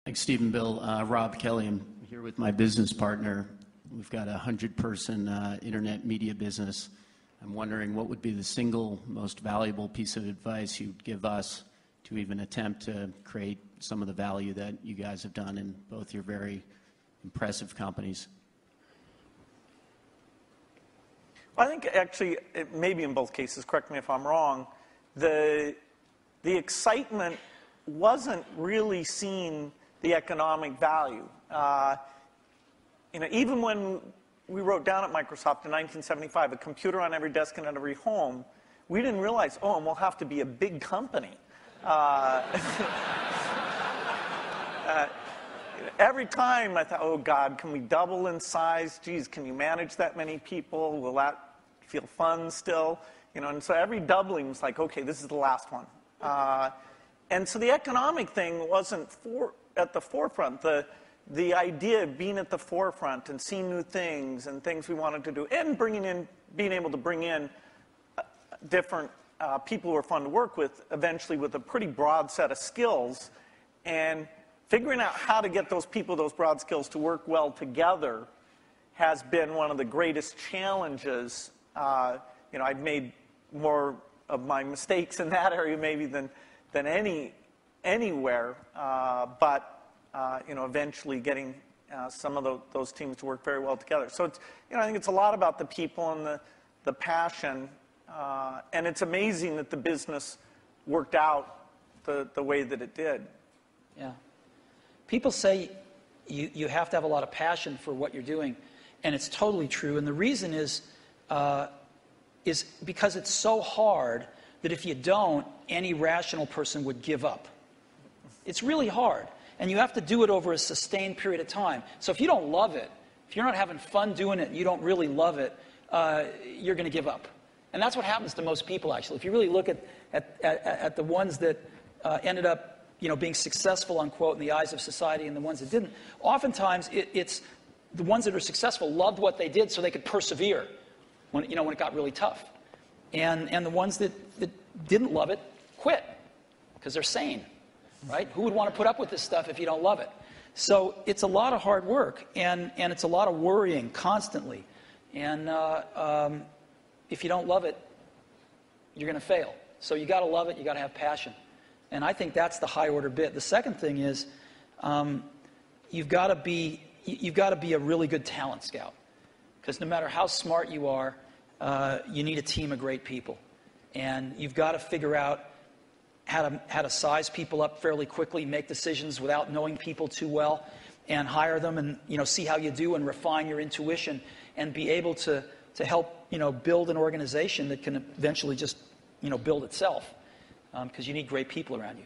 Thanks, Stephen, Bill. Rob Kelly. I'm here with my business partner. We've got a 100-person internet media business. I'm wondering what would be the single most valuable piece of advice you'd give us to even attempt to create some of the value that you guys have done in both your very impressive companies. I think actually, maybe in both cases, correct me if I'm wrong, the excitement wasn't really seeing the economic value. Even when we wrote down at Microsoft in 1975, a computer on every desk and in every home, we didn't realize, and we'll have to be a big company. Every time I thought, oh God, can we double in size? Geez, can you manage that many people? Will that feel fun still? And so every doubling was like, okay, this is the last one. And so the economic thing wasn't at the forefront. The idea of being at the forefront and seeing new things and things we wanted to do, and being able to bring in different people who are fun to work with, eventually with a pretty broad set of skills, and figuring out how to get those people, those broad skills, to work well together has been one of the greatest challenges. I've made more of my mistakes in that area maybe than anywhere, but eventually getting some of those teams to work very well together. So it's, I think it's a lot about the people and the passion, and it's amazing that the business worked out the way that it did. Yeah. People say you have to have a lot of passion for what you're doing, and it's totally true. And the reason is because it's so hard that if you don't, any rational person would give up. It's really hard, and you have to do it over a sustained period of time. So if you don't love it, if you're not having fun doing it, and you don't really love it, you're going to give up. And that's what happens to most people, actually. If you really look at the ones that ended up being successful, unquote, in the eyes of society and the ones that didn't, oftentimes it's the ones that are successful loved what they did so they could persevere when it got really tough. And the ones that didn't love it quit because they're sane, right? Who would want to put up with this stuff if you don't love it? So it's a lot of hard work, and it's a lot of worrying constantly. And if you don't love it, you're going to fail. So you got to love it. You got to have passion. And I think that's the high order bit. The second thing is you've got to be a really good talent scout, because no matter how smart you are, you need a team of great people, and you've got to figure out how to size people up fairly quickly, make decisions without knowing people too well, and hire them, and see how you do and refine your intuition, and be able to help build an organization that can eventually just build itself. Because you need great people around you.